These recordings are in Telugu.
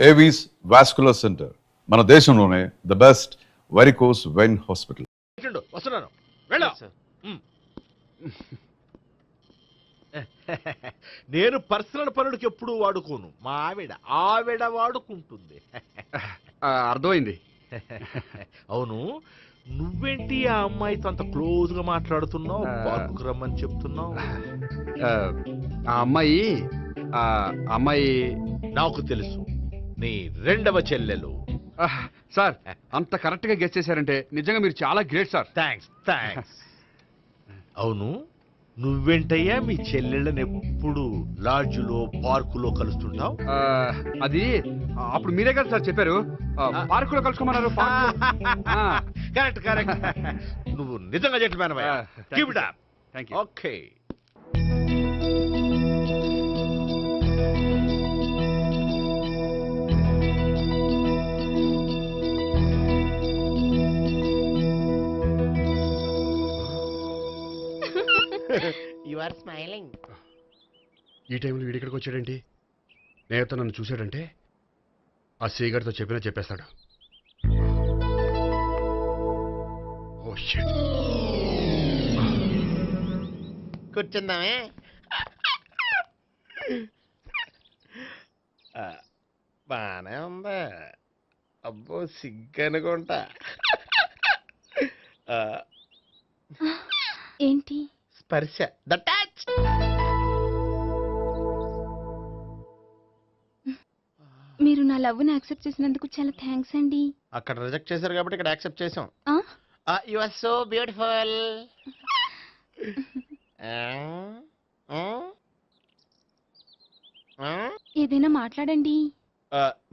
ఏవీస్ వాస్కులర్ సెంటర్ మన దేశంలోనే the best varicose vein hospital. వస్తున్నాను వెళ్ళా. నేను పర్సనల్ పనులకు ఎప్పుడు వాడుకోను, మా ఆవిడ వాడుకుంటుంది. అర్థమైంది. అవును, నువ్వేంటి ఆ అమ్మాయితో అంత క్లోజ్ గా మాట్లాడుతున్నావు, పార్కుకు రమ్మని చెప్తున్నావు? ఆ అమ్మాయి నాకు తెలుసు, నీ రెండవ చెల్లెలు. సార్ అంత కరెక్ట్ గా గెస్ చేశారంటే నిజంగా మీరు చాలా గ్రేట్ సార్. థ్యాంక్స్. అవును, నువ్వేంటయ్యా మీ చెల్లెళ్ళని ఎప్పుడు లాడ్జ్లో పార్కులో కలుస్తుంటావు? అది అప్పుడు మీరే కదా సార్ చెప్పారు పార్కులో కలుసుకోమన్నారు. కరెక్ట్. నువ్వు నిజంగా gentleman. Keep it up. Thank you. Okay. You are smiling. ఈ టైంలో వీడి ఇక్కడికి వచ్చాడేంటి? నేత నన్ను చూశాడంటే ఆ సీగారితో చెప్పేస్తాడు. Oh shit. కూర్చుందామే. బానే ఉందా? అబ్బో సిగ్గనుకుంటా. ఏంటి? స్పర్శ, ద టచ్. మీరు నా లవ్ని యాక్సెప్ట్ చేసినందుకు చాలా థ్యాంక్స్ అండి. అక్కడ రిజెక్ట్ చేశారు కాబట్టి ఇక్కడ యాక్సెప్ట్ చేసాం. ఆ? You are so beautiful. ఏదైనా మాట్లాడండి.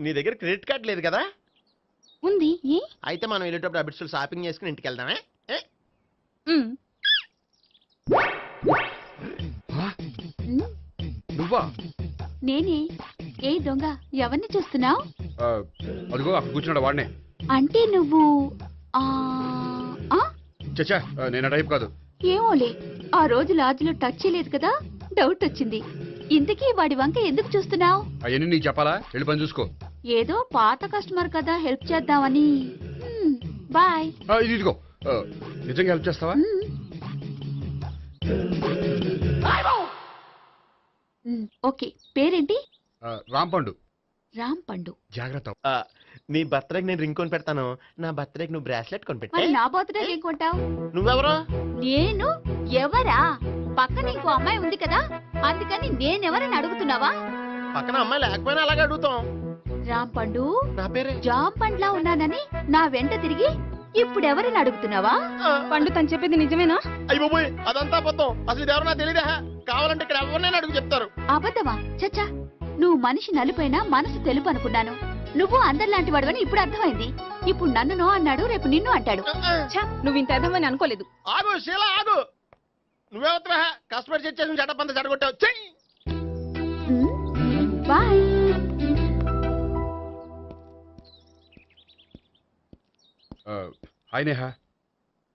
నీ దగ్గర క్రెడిట్ కార్డ్ లేదు కదా? ఉంది. ఏ? అయితే మనం వెళ్ళేటప్పుడు అబిట్స్ షాపింగ్ చేసుకుని ఇంటికి వెళ్దామే. మ్. నువ్వా? నేనే. ఏ దొంగ, ఎవరిని చూస్తున్నావు? అదిగో అక్కడ కూర్చున్నాడు వాడినే. అంటే నువ్వు ఆ ఆ? చచ్చా నేను ఆ టైప్ కాదు. ఏమోలే, ఆ రోజు లాడ్జ్లో టచ్ చేయలేదు కదా, డౌట్ వచ్చింది. ఇంతకీ వాడి వంక ఎందుకు చూస్తున్నావు? అవన్నీ నీకు చెప్పాలా? వెళ్ళి పని చూసుకో. ఏదో పాత కస్టమర్ కదా, హెల్ప్ చేద్దామని. బాయ్. ఇదిగో నిజంగా హెల్ప్ చేస్తావా? ఓకే. పేరేంటి? రాంపండు. రాంపండు. జాగ్రత్త. నీ బర్త్డేకి నేను రింగ్ కొని పెడతాను, నా బర్త్డేకి నువ్వు బ్రాస్లెట్ కొని పెట్టే. మరి నా బర్త్డే ఏం కొంటావు? నువ్వెవరు? నేను ఎవరా? పక్కన ఇంకో అమ్మాయి ఉంది కదా, అందుకని నేనెవరని అడుగుతున్నావా? పక్కన అమ్మాయి లేకపోయినా అలాగే అడుగుతాం. రాంపండు, నా పేరే జామ్ పండ్లా ఉన్నానని నా వెంట తిరిగి ఇప్పుడెవరని అడుగుతున్నావా? పండు తను చెప్పేది నిజమేనా? అయ్యి బాబోయ్, అదంతా అబద్ధం. అసలు ఇది ఎవరు నాకు తెలియదా? కావాలంటే ఇక్కడ ఎవరినైనా అడుగు చెప్తారు. అబద్ధమా? చచ్చా, నువ్వు మనిషి నలుపైన మనసు తెలుపు అనుకున్నాను. నువ్వు అందరిలాంటి వాడువని ఇప్పుడు అర్థమైంది. ఇప్పుడు నన్ను నో అన్నాడు, రేపు నిన్ను అంటాడు. నువ్వు ఇంత అర్థమని అనుకోలేదు. ఆగు శీల, ఆగు. నువ్వెవరా? కస్టమర్ చెక్ చేసి చెడ్డ చెడగొట్టావు. Bye. Hi Neha.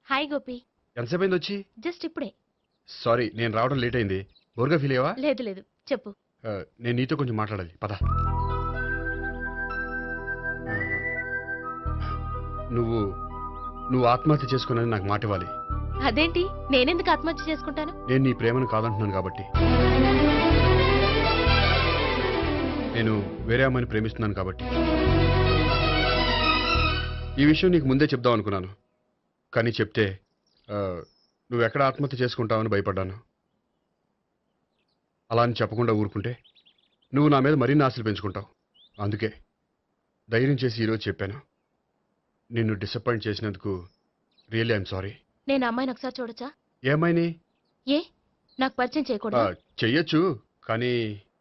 Hi Gopi. ఎంతసేపు అయింది వచ్చి? జస్ట్ ఇప్పుడే. సారీ నేను రావడం లేట్ అయింది. బోర్గా ఫీల్ అయ్యావా? లేదు చెప్పు. నేను నీతో కొంచెం మాట్లాడాలి, పద. నువ్వు ఆత్మహత్య చేసుకున్నది నాకు మాట ఇవ్వాలి. అదేంటి, నేనెందుకు ఆత్మహత్య చేసుకుంటాను? నేను నీ ప్రేమను కాదంటున్నాను కాబట్టి. నేను వేరే అమ్మాయిని ప్రేమిస్తున్నాను కాబట్టి. ఈ విషయం నీకు ముందే చెప్దాం అనుకున్నాను, కానీ చెప్తే నువ్వు ఎక్కడ ఆత్మహత్య చేసుకుంటావని భయపడ్డాను. అలా అని చెప్పకుండా ఊరుకుంటే నువ్వు నా మీద మరిన్ని ఆశలు పెంచుకుంటావు. అందుకే ధైర్యం చేసి ఈరోజు చెప్పాను. నిన్ను డిసప్పాయింట్ చేసినందుకు రియల్లీ ఐఎమ్ సారీ. నేను అమ్మాయిని ఒకసారి చూడొచ్చా? ఏ అమ్మాయిని? ఏ, నాకు పరిచయం చేయకూడదు? చెయ్యొచ్చు, కానీ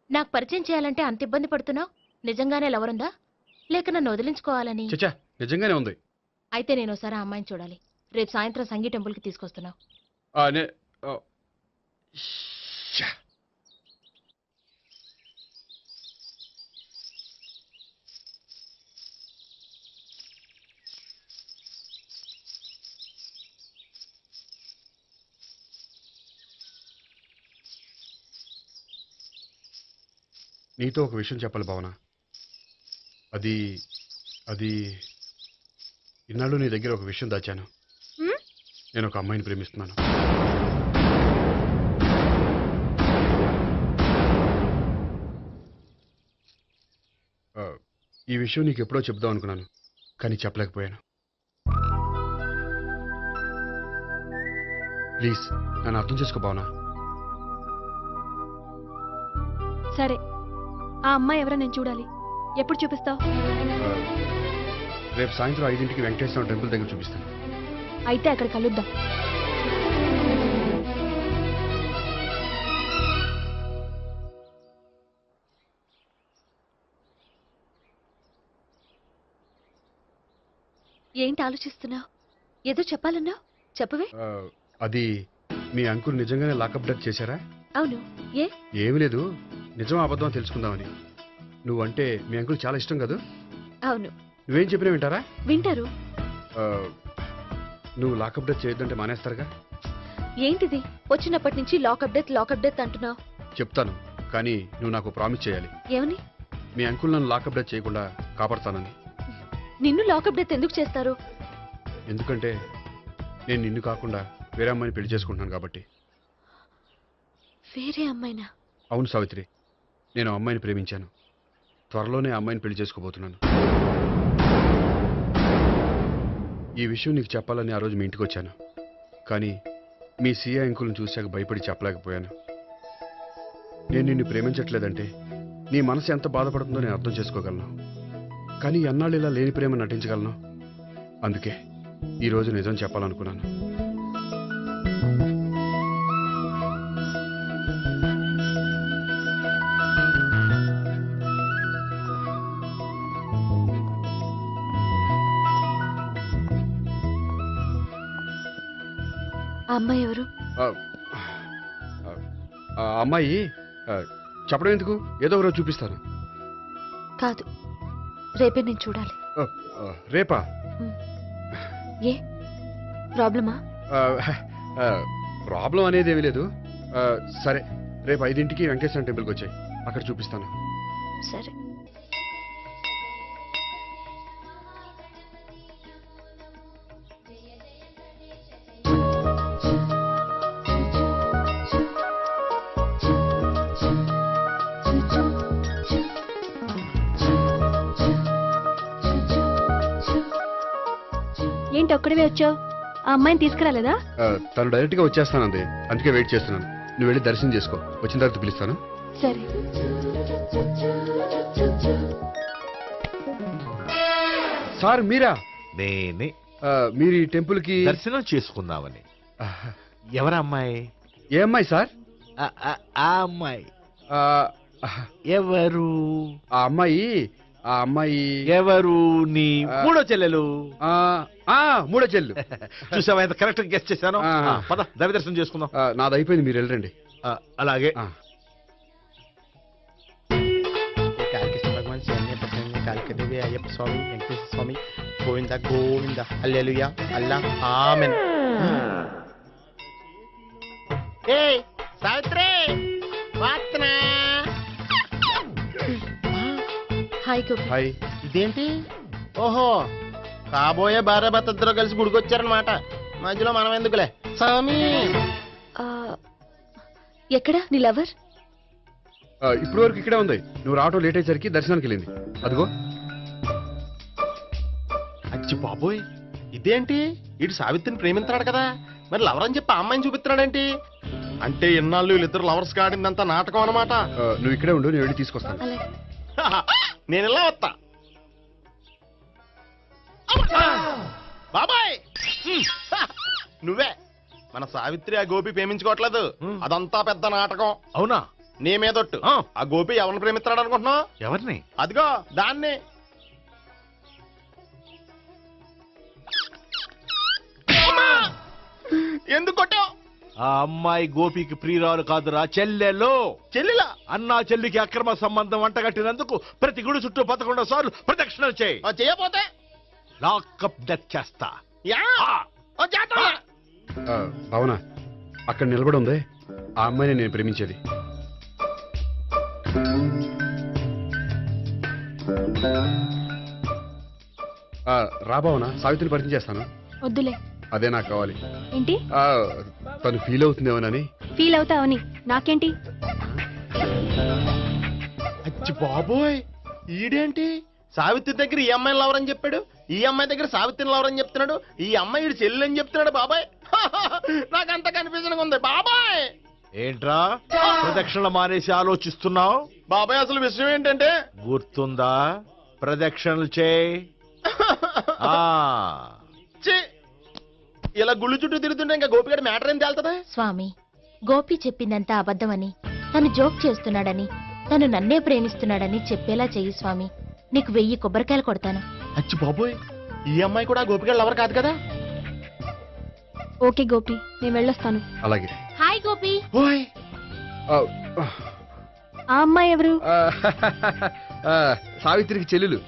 నాకు పరిచయం చేయాలంటే అంత ఇబ్బంది పడుతున్నావు? నిజంగానే లవరుందా, లేక నన్ను వదిలించుకోవాలని? చచ్చా నిజంగానే ఉంది. అయితే నేను ఒకసారి ఆ అమ్మాయిని చూడాలి. రేపు సాయంత్రం సంగీ టెంపుల్కి తీసుకొస్తున్నావు. నీతో ఒక విషయం చెప్పాలి భావన. అది అది ఇన్నాళ్ళు నీ దగ్గర ఒక విషయం దాచాను. హ్మ్? నేను ఒక అమ్మాయిని ప్రేమిస్తున్నాను. ఈ విషయం నీకు ఎప్పుడో చెప్దాం అనుకున్నాను, కానీ చెప్పలేకపోయాను. ప్లీజ్ నన్ను అర్థం చేసుకో భావన. సరే, ఆ అమ్మాయి ఎవరో నేను చూడాలి. ఎప్పుడు చూపిస్తావు? రేపు సాయంత్రం 5ంటికి వెంకటేశ్వర టెంపుల్ దగ్గర చూపిస్తాను. అయితే అక్కడ కలుద్దాం. ఏంటి ఆలోచిస్తున్నావు? ఏదో చెప్పాలన్నావు, చెప్పవే. అది మీ అంకుల్ నిజంగానే లాకప్ డెత్ చేశారా? అవును. ఏ? ఏమి లేదు, నిజం అబద్ధం తెలుసుకుందామని. నువ్వంటే మీ అంకుల్ చాలా ఇష్టం కదా? అవును. నువ్వేం చెప్పినా వింటారా? వింటారు. నువ్వు లాకప్ డెత్ చేయొద్దంటే మానేస్తారుగా? ఏంటిది వచ్చినప్పటి నుంచి లాకప్ డెత్ అంటున్నావు? చెప్తాను, కానీ నువ్వు నాకు ప్రామిస్ చేయాలి. ఏమని? మీ అంకుల్ నన్ను లాకప్ డెత్ చేయకుండా కాపాడతానని. నిన్ను లాకప్ డెత్ ఎందుకు చేస్తారు? ఎందుకంటే నేను నిన్ను కాకుండా వేరే అమ్మాయిని పెళ్లి చేసుకుంటున్నాను కాబట్టి. వేరే అమ్మాయినా? అవును సావిత్రి, నేను ఆ అమ్మాయిని ప్రేమించాను. త్వరలోనే ఆ అమ్మాయిని పెళ్లి చేసుకోబోతున్నాను. ఈ విషయం నీకు చెప్పాలని ఆ రోజు మీ ఇంటికి వచ్చాను, కానీ మీ సీఏ అంకుల్ని చూశాక భయపడి చెప్పలేకపోయాను. నేను నిన్ను ప్రేమించట్లేదంటే నీ మనసు ఎంత బాధపడుతుందో నేను అర్థం చేసుకోగలను, కానీ ఎన్నాళ్ళు ఇలా లేని ప్రేమ నటించగలను? అందుకే ఈరోజు నిజం చెప్పాలనుకున్నాను. ఆ అమ్మాయి ఎవరు? ఆ అమ్మాయి చెప్పడం ఎందుకు, ఏదో ఒకరోజు చూపిస్తాను. కాదు, రేపే నేను చూడాలి. రేపా? ఏ ప్రాబ్లమా? ప్రాబ్లం అనేది ఏమీ లేదు. సరే, రేపు 5ంటికి వెంకటేశ్వర టెంపుల్కి వచ్చాయి, అక్కడ చూపిస్తాను. సరే. ఏంటి ఒక్కడివే వచ్చావు? ఆ అమ్మాయిని తీసుకురాలేదా? తను డైరెక్ట్గా వచ్చేస్తానంది, అందుకే వెయిట్ చేస్తున్నాను. నువ్వు వెళ్ళి దర్శనం చేసుకో, వచ్చిన తర్వాత పిలుస్తాను. సరే. సార్ మీరా? నేనే మీరు ఈ టెంపుల్కి దర్శనం చేసుకుందామని. ఎవరు అమ్మాయి? ఏ అమ్మాయి సార్? ఆ అమ్మాయి ఆ, ఎవరు? ఆ అమ్మాయి ఎవరు? నీ మూడో చెల్లెలు. మూడో చెల్లు. చూసావా ఎంత కరెక్ట్ గెస్ట్ చేశాను? పద దైవ దర్శనం చేసుకుందాం. నాది అయిపోయింది, మీరు వెళ్ళండి. అలాగే. కాళికేశ్వర భగవాన్ శరణ్య ప్రసన్న కాళికదేవి అయ్యప్ప స్వామి వెంకటేశ్వర స్వామి గోవింద గోవింద హల్లెలూయా అల్లా ఆమెన్. ఏయ్ సావిత్రి, వాత్నా. హాయ్ గోపి. హాయ్. ఇదేంటి? ఓహో, కాబోయే భార్య భర్త ఇద్దరు కలిసి గుడికొచ్చారనమాట. మధ్యలో మనం ఎందుకులే స్వామి. ఆ, ఎక్కడ నీ లవర్? ఇప్పటి వరకు ఇక్కడే ఉంది. నువ్వు రావటం లేట్ అయ్యేసరికి దర్శనానికి వెళ్ళింది. అదిగో. అచ్చి బాబోయ్, ఇదేంటి? ఇటు సావిత్రిని ప్రేమిస్తున్నాడు కదా, మరి లవర్ అని చెప్పి ఆ అమ్మాయిని చూపిస్తున్నాడేంటి? అంటే ఇన్నాళ్ళు వీళ్ళిద్దరు లవర్స్ కాడిందంతా నాటకం అనమాట. నువ్వు ఇక్కడే ఉండు, నేను వెళ్ళి తీసుకొస్తాను. అలాగే. నేను ఇలా వస్తా. బాబాయ్, నువ్వే మన సావిత్రి ఆ గోపి ప్రేమించుకోవట్లేదు, అదంతా పెద్ద నాటకం. అవునా? నీ మీదొట్టు. ఆ గోపి ఎవరిని ప్రేమిస్తాడు అనుకుంటున్నావు? ఎవరిని? అదిగో దాన్ని. ఎందుకు కొట్టావు? ఆ అమ్మాయి గోపికి ప్రియురాలు కాదురా, చెల్లెలు. చెల్లిలా? అన్నా చెల్లికి అక్రమ సంబంధం వంటగట్టినందుకు ప్రతి గుడి చుట్టూ 11 సార్లు ప్రదక్షిణలు చేయి. చేయపోతే లాకప్ డెత్ చేస్తా. భావన, అక్కడ నిలబడి ఉంది ఆ అమ్మాయిని నేను ప్రేమించేది. రాబావనా సావిత్రిని పరిచయం చేస్తాను. వద్దులే. అదే నాకు కావాలి. ఏంటి ఆ, తను ఫీల్ అవుతుందేమోనని. ఫీల్ అవుతావని నాకేంటి? అచ్చి బాబోయ్, ఈడేంటి సావిత్రి దగ్గర ఈ అమ్మాయిని లవరని చెప్పాడు, ఈ అమ్మాయి దగ్గర సావిత్రిని లవరని చెప్తున్నాడు, ఈ అమ్మాయి ఈడు చెల్లి అని చెప్తున్నాడు. బాబాయ్ నాకంత కన్ఫ్యూజన్ ఉంది బాబాయ్. ఏంట్రా ప్రదక్షిణ మానేసి ఆలోచిస్తున్నావు? బాబాయ్ అసలు విషయం ఏంటంటే గుర్తుందా? ప్రదక్షిణలు చేయి. ఛీ, ఇలా గుళ్ళు చుట్టూ తిరుగుతుంటే ఇంకా గోపిగడ మ్యాటర్ ఏం తేలుతుందా? స్వామి, గోపి చెప్పిందంతా అబద్ధమని, తను జోక్ చేస్తున్నాడని, తను నన్నే ప్రేమిస్తున్నాడని చెప్పేలా చెయ్యి స్వామి. నీకు 1000 కొబ్బరికాయలు కొడతాను. అచ్చి బాబోయ్, ఈ అమ్మాయి కూడా గోపిగడ లవర్ కాదు కదా? ఓకే గోపి, నేను వెళ్ళొస్తాను. అలాగే. హాయ్ గోపి. ఓయ్ ఆ, ఆ అమ్మాయి ఎవరు? ఆ, సావిత్రికి చెల్లెలు.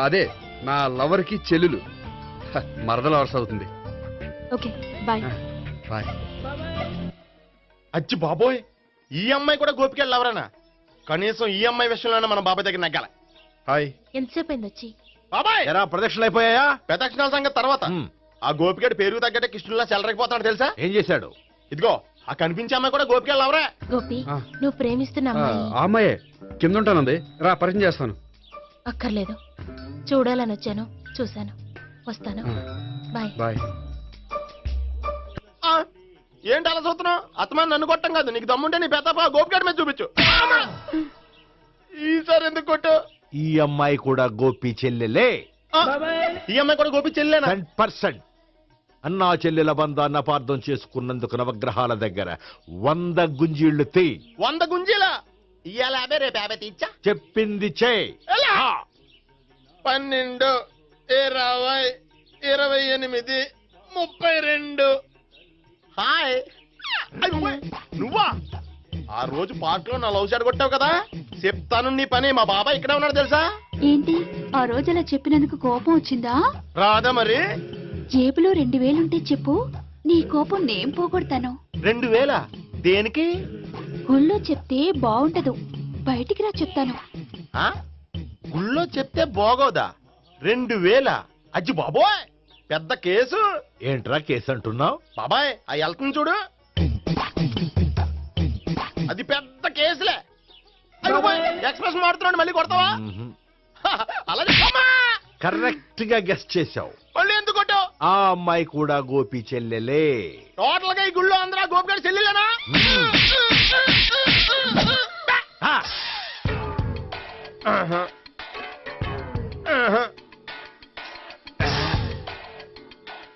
అదే నా లవర్కి చెల్లెలు. మరద లవర్స్ అవుతుంది. Okay bye. బాయ్. అచ్చి బాబోయ్, ఈ అమ్మాయి కూడా గోపిగడ లవరేనా? కనీసం ఈ అమ్మాయి విషయంలోనే మన బాబాయ్ దగ్గర నగ్గాల. హాయ్. ఎంతసేపు అయింది వచ్చి? బాబాయ్ ఎరా ప్రదక్షిణలు అయిపోయాయా? ప్రదక్షిణాల సంగతి తర్వాత. ఆ గోపిగడ పేరు తగ్గట్టే కృష్ణుల్లా చెలరకపోతాడు తెలుసా? ఏం చేశాడు? ఇదిగో ఆ కనిపించే అమ్మాయి కూడా గోపిగడ లవరే. గోపి, ఆ. నువ్వు ప్రేమిస్తున్న అమ్మాయి ఆ అమ్మాయే కింద ఉంటానంది. రా పరిచయం చేస్తాను. అక్కర్లేదు. చూడాలని వచ్చాను, చూశాను, వస్తాను. బాయ్. బాయ్. ఆ, ఏంటి అలా చూస్తున్నావు? అత్తమాని నన్ను కొట్టం కాదు, నీకు దమ్ముంటే నీ పెద్దపా గోపిగడ మీద చూపించు. ఈసారి ఎందుకు కొట్టు? ఈ అమ్మాయి కూడా గోపి చెల్లెలే. ఆ, ఈ అమ్మాయి కూడా గోపి చెల్లేనా? 10% అన్నా చెల్లెల బంధాన్ని అపార్థం చేసుకున్నందుకు నవగ్రహాల దగ్గర 100 గుంజీళ్లు తీ. 100 గుంజీలా? ఇవాళ 50, రేపు 50 తీచ్చా. చెప్పింది చే. 12, 20, 28, 32. హాయ్. నువ్వా? ఆ రోజు పార్క్ లో నా లవ్ షాట్ కొట్టావు కదా, చెప్తాను నీ పని. మా బాబాయ్ ఇక్కడే ఉన్నాడు తెలుసా? ఏంటి ఆ రోజు అలా చెప్పినందుకు కోపం వచ్చిందా? రాదా మరి? జేబులో 2000 ఉంటే చెప్పు, నీ కోపం నేను పోగొడతాను. 2000 దేనికి? గుళ్ళో చెప్తే బాగుంటదు, బయటికి రా చెప్తాను. ఆ? గుళ్ళో చెప్తే బాగోదా? 2000? అజ్జి బాబోయ్, పెద్ద కేసు. ఏంట్రా కేసు అంటున్నావు? బాబాయ్ ఆ వెళ్తుంది చూడు, అది పెద్ద కేసులే. ఎక్స్ప్రెస్ మారుతున్నాడు, మళ్ళీ కొడతావా? అలాగే కరెక్ట్ గా గెస్ట్ చేశావు. మళ్ళీ ఎందుకు కొట్టావు? ఆ అమ్మాయి కూడా గోపి చెల్లెలే. టోటల్ గా ఈ గుళ్ళో అందరూ గోపిగాడి చెల్లెలేనా? ఆ, ఆహా. ఆహా.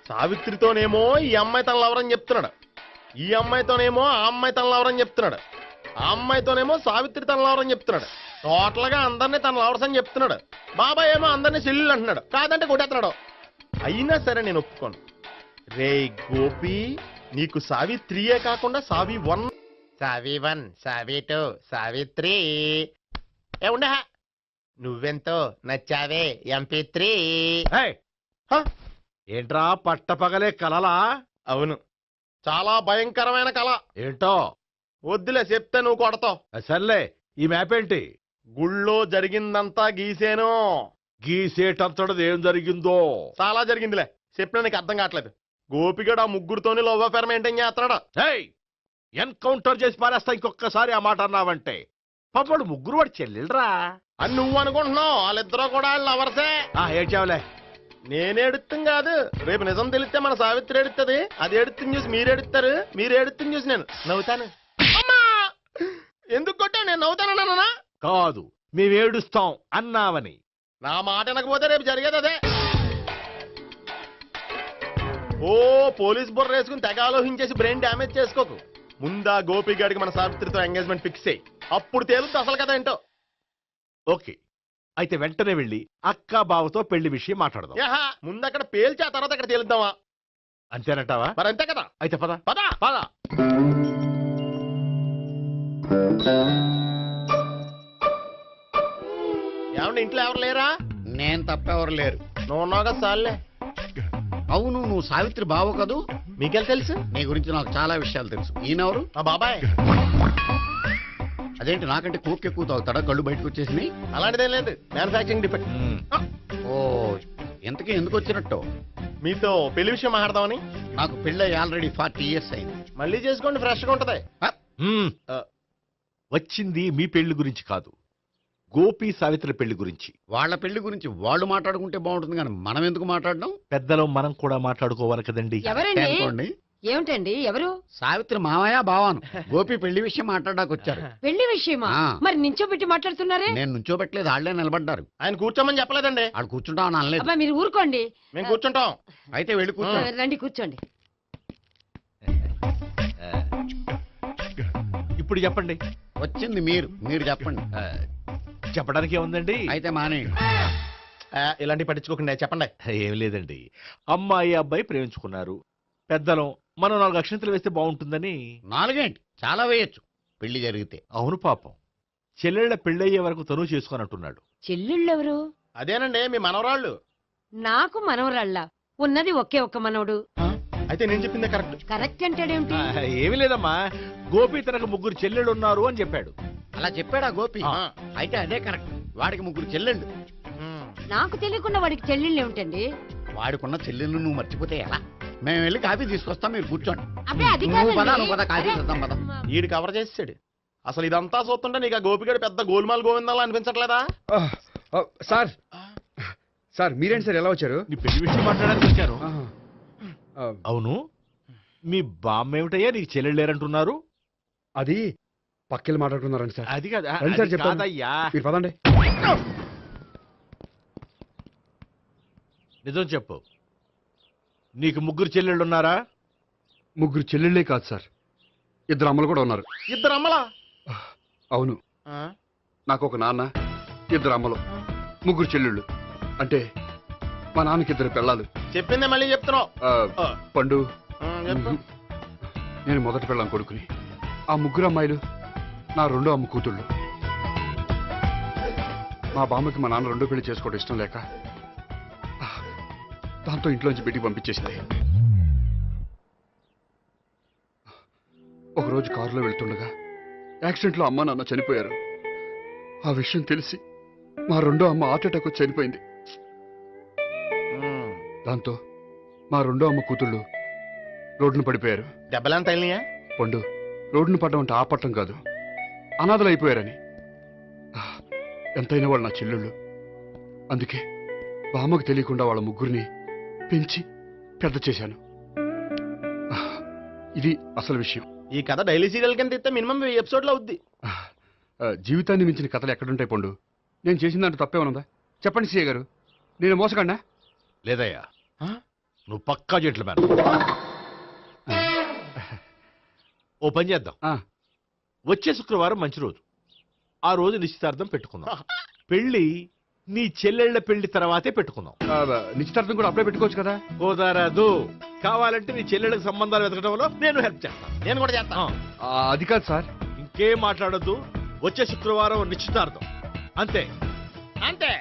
సావిత్రితోనేమో ఈ అమ్మాయి తన లవరని చెప్తున్నాడు, ఈ అమ్మాయితోనేమో ఆ అమ్మాయి తన లవరని చెప్తున్నాడు, ఆ అమ్మాయితోనేమో సావిత్రి తన లవరని చెప్తున్నాడు. టోటల్ గా అందరినీ తన లవర్స్ అని చెప్తున్నాడు. బాబాయ్ ఏమో అందరినీ చెల్లెలు అంటున్నాడు, కాదంటే కొట్టేస్తున్నాడు. అయినా సరే నేను ఒప్పుకోను. రే గోపి, నీకు సావిత్రియే కాకుండా సావి 1, సావి 1, సావి 2, సావిత్రి. ఏముండే నువ్వెంతో నచ్చావే MP3. ఏయ్, ఏంట్రా పట్టపగలే కలలా? అవును, చాలా భయంకరమైన కళ. ఏంటో వద్దులే, చెప్తే నువ్వు కొడతావు. సర్లే, ఈ మ్యాప్ ఏంటి? గుళ్ళో జరిగిందంతా గీసేను. గీసేటంతటది ఏం జరిగిందో? చాలా జరిగిందిలే, చెప్పినా నీకు అర్థం కావట్లేదు. గోపిగడు ఆ ముగ్గురుతోని లవ్ అఫేర్ మెయింటైన్ చేస్తున్నాడు. ఏయ్, ఎన్కౌంటర్ చేసి పారేస్తా ఇంకొకసారి ఆ మాట అన్నావంటే. పాపడు ముగ్గురు వాడు చెల్లెలరా అని నువ్వు అనుకుంటున్నావు, వాళ్ళిద్దరూ కూడా లవర్సే. ఏడ్చావులే. నేనేడుత్తం కాదు, రేపు నిజం తెలిస్తే మన సావిత్రి ఎడుతుంది. అది ఎడుతుంది చూసి మీరు ఎడుతారు, మీరు ఎడుతుంది చూసి నేను నవ్వుతాను. అమ్మా, ఎందుకు కొట్టావు? నేను నవ్వుతానన్నా? కాదు, మేమేడుస్తాం అన్నావని. నా మాట వినకపోతే రేపు జరిగేది అదే. ఓ పోలీస్ బుర్ర వేసుకుని తెగ ఆలోచించేసి బ్రెయిన్ డ్యామేజ్ చేసుకోకు. ముందా గోపిగాడికి మన సావిత్రితో ఎంగేజ్మెంట్ ఫిక్స్ అయ్యి, అప్పుడు తేలుద్ది అసలు కదా ఏంటో. ఓకే, అయితే వెంటనే వెళ్ళి అక్క బావతో పెళ్లి విషయం మాట్లాడదాం. యాహా, ముందు అక్కడ పేల్చి ఆ తర్వాత అక్కడ తేలుద్దామా? అంతేనంటావా? మరి అంతే కదా. అయితే పద పద పద. ఏమండి, ఇంట్లో ఎవరు లేరా? నేను తప్పెవరు లేరు. నువ్వు ఉన్నావు కదా సార్లే. అవును, నువ్వు సావిత్రి బావ కదూ? మీకెళ్ళి తెలుసు? నీ గురించి నాకు చాలా విషయాలు తెలుసు. ఈయనెవరు? మా బాబాయ్. అదేంటి నాకంటే కోక్ ఎక్కువ తాగుతాడా? కళ్ళు బయటకు వచ్చేసినాయి. అలాంటిదేం లేదు, మ్యానుఫాక్చరింగ్ డిఫెక్ట్. ఓ, ఇంతకీ ఎందుకు వచ్చినట్టు? మీతో పెళ్లి విషయం మాట్లాడదామని. నాకు పెళ్ళి ఆల్రెడీ 40 years అయింది. మళ్ళీ చేసుకోండి, ఫ్రెష్గా ఉంటది. మ్మ్. వచ్చింది మీ పెళ్లి గురించి కాదు, గోపి సావిత్రి పెళ్లి గురించి. వాళ్ళ పెళ్లి గురించి వాళ్ళు మాట్లాడుకుంటే బాగుంటుంది కానీ మనం ఎందుకు మాట్లాడడం? పెద్దలో మనం కూడా మాట్లాడుకోవాలి కదండి. ఎవరండి? అనుకోండి. ఏమిటండి? ఎవరు? సావిత్రి మామయ్య బావాను గోపి పెళ్లి విషయం మాట్లాడడానికి వచ్చారు. పెళ్లి విషయమా? ఆ. మరి నించోబెట్టి మాట్లాడుతున్నారే? నేను నుంచోబెట్టలేదు, వాళ్ళే నిలబడ్డారు. ఆయన కూర్చోమని చెప్పలేదండి. వాళ్ళు కూర్చుంటామని అనలేదు. అబ్బా మీరు ఊరుకోండి. మేము కూర్చుంటాం. అయితే వెళ్ళి కూర్చో. రండి కూర్చోండి. ఇప్పుడు చెప్పండి. వచ్చింది మీరు చెప్పండి. చెప్పడానికి ఏముందండి? అయితే మానేయండి. ఇలాంటి పట్టించుకోకుండా చెప్పండి. ఏం లేదండి, అమ్మాయి అబ్బాయి ప్రేమించుకున్నారు. పెద్దలం మనం 4 అక్షంతలు వేస్తే బాగుంటుందని. 4 ఏంటి, చాలా వేయొచ్చు పెళ్లి జరిగితే. అవును పాపం, చెల్లెళ్ళ పెళ్ళయ్యే వరకు తను చేసుకున్నట్టున్నాడు. చెల్లెళ్ళెవరు? అదేనండి మీ మనవరాళ్ళు. నాకు మనవరాళ్ళ ఉన్నది ఒకే ఒక్క మనవడు. అయితే నేను చెప్పిందే కరెక్ట్. కరెక్ట్ అంటాడేమిటి? ఏమి లేదమ్మా, గోపి తనకు 3 చెల్లెళ్ళు ఉన్నారు అని చెప్పాడు. అలా చెప్పాడా గోపి? ఆ. అయితే అదే కరెక్ట్. వాడికి 3 చెల్లెళ్ళు. నాకు తెలియకుండా వాడికి చెల్లెళ్ళు ఏమిటండి? వాడికున్న చెల్లెళ్ళు నువ్వు మర్చిపోతే ఎలా? మేము వెళ్ళి కాఫీ తీసుకొస్తాం, మీరు కూర్చోండి. అబ్బే అది నువ్వు పద, కాదండి. నువ్వు పద, కాఫీ అరే, చేద్దాం పద. ఈడు కవర్ చేసాడు. అసలు ఇదంతా చూస్తుంటే నీకు ఆ గోపిగడు పెద్ద గోల్మాల్ గోవిందాలు అనిపించట్లేదా? సార్ మీరేంటి సార్ ఎలా వచ్చారు? నీ పెళ్లి విషయం మాట్లాడడానికి వచ్చాను. ఆహా. ఆ, అవును, మీ బామ్మ ఏమిటయ్యా నీకు చెల్లెళ్ళు లేరంటున్నారు? అది పక్కెళ్ళి మాట్లాడుకున్నారండి సార్. అది కాదు, రండి సార్ అది చెప్తాను. కాదయ్యా. మీరు పదండి. నిజం చెప్పు, నీకు 3 చెల్లెళ్ళు ఉన్నారా? 3 చెల్లెళ్ళే కాదు సార్, 2 అమ్మలు కూడా ఉన్నారు. ఇద్దరు అమ్మలా? అవును, నాకు ఒక నాన్న, 2 అమ్మలు, 3 చెల్లెళ్ళు. అంటే మా నాన్నకి 2 పిల్లలు. చెప్పిందే మళ్ళీ చెప్తున్నావు. పండు, చెప్పు. నేను మొదటి పిల్లం కొడుకుని. ఆ 3 అమ్మాయిలు నా 2వ అమ్మ కూతుళ్ళు. మా బామ్మకి మా నాన్న 2వ పెళ్లి చేసుకోవడం ఇష్టం లేక దాంతో ఇంట్లోంచి బయటికి పంపించేసింది. ఒకరోజు కారులో వెళ్తుండగా యాక్సిడెంట్లో అమ్మ నాన్న చనిపోయారు. ఆ విషయం తెలిసి మా 2వ అమ్మ హార్ట్ అటాక్ వచ్చి చనిపోయింది. దాంతో మా 2వ అమ్మ కూతుళ్ళు రోడ్డును పడిపోయారు. దెబ్బలంత తగిలినాయా? పండు, రోడ్డును పడ్డం అంటే ఆపట్టం కాదు, అనాథలు అయిపోయారని. ఎంతైనా వాళ్ళు నా చెల్లెళ్ళు. అందుకే బామ్మకు తెలియకుండా వాళ్ళ 3 పెంచి పెద్ద చేశాను. ఇది అసలు విషయం. ఈ కథ డైలీ సీరియల్ కింద ఇస్తే మినిమం ఎపిసోడ్ లో అవుద్ది. జీవితాన్ని మించిన కథలు ఎక్కడుంటాయి పండు? నేను చేసిన దాంట్లో తప్పేమనుందా? చెప్పండి సీఏ గారు, నేను మోసగండా? లేదయ్యా, నువ్వు పక్కా జెంట్లు మ్యాన్. ఓ పని చేద్దాం, వచ్చే శుక్రవారం మంచి రోజు, ఆ రోజు నిశ్చితార్థం పెట్టుకుందాం. పెళ్లి నీ చెల్లెళ్ల పెళ్లి తర్వాతే పెట్టుకుందాం. నిశ్చితార్థం కూడా అప్పుడే పెట్టుకోవచ్చు కదా? కుదరదు, కావాలంటే నీ చెల్లెళ్ళకి సంబంధాలు వెతకడంలో నేను హెల్ప్ చేస్తాను. నేను కూడా చేస్తాను. అది కాదు సార్. ఇంకేం మాట్లాడొద్దు, వచ్చే శుక్రవారం నిశ్చితార్థం, అంతే. అంతే.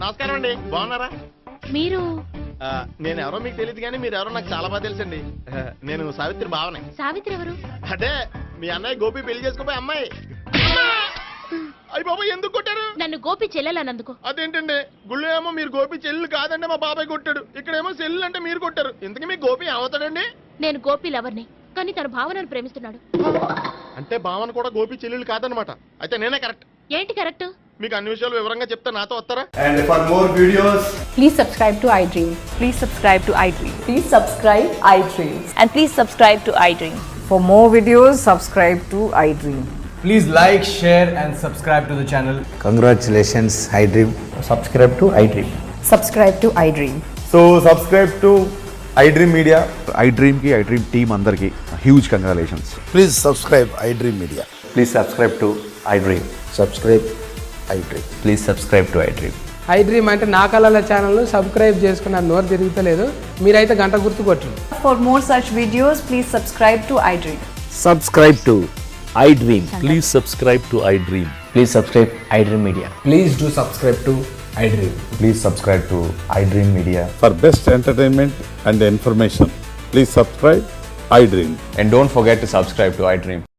నమస్కారం అండి, బాగున్నారా? మీరు నేను ఎవరో మీకు తెలియదు కానీ మీరు ఎవరో నాకు చాలా బాగా తెలుసండి. నేను సావిత్రి బావనే. సావిత్రి ఎవరు? అదే మీ అన్నయ్య గోపి పెళ్లి చేసుకోపోయి అమ్మాయి. అయ్యి బాబాయ్ ఎందుకు కొట్టారు? నన్ను గోపి చెల్లెలన్నందుకు. అదేంటండి, గుళ్ళు ఏమో మీరు గోపి చెల్లు కాదండి మా బాబాయ్ కొట్టాడు, ఇక్కడేమో చెల్లు అంటే మీరు కొట్టారు. ఇంతకీ మీ గోపి ఏమవుతాడండి? నేను గోపి లవర్ని, కానీ తన భావనను ప్రేమిస్తున్నాడు. అంటే భావన కూడా గోపి చెల్లెలు కాదనమాట. అయితే నేనే కరెక్ట్. ఏంటి కరెక్ట్? మీకు అన్ని విషయాలు వివరంగా చెప్తే నాతో వస్తారా? And for more videos, please subscribe to iDream. Please subscribe to iDream. Please subscribe iDream. And please subscribe to iDream. For more videos, subscribe to iDream. please like, share and subscribe to the channel. Congratulations, iDream. Subscribe to iDream. Subscribe to iDream. So subscribe to iDream Media. iDream ki iDream team andarki huge congratulations. Please subscribe iDream Media. Please subscribe to iDream. Subscribe iDream. Please subscribe to iDream. iDream అంటే నా కళల ఛానల్ సబ్స్క్రైబ్ చేసుకున్న నోరు తిరుగుతలేదు, మీరైతే గంట గుర్తు కొట్టండి. For more such videos, please subscribe to iDream. Subscribe to iDream. Please subscribe to iDream. Please subscribe iDream Media. Please do subscribe to iDream. Please subscribe to iDream Media. For best entertainment and information, please subscribe iDream. And don't forget to subscribe to iDream.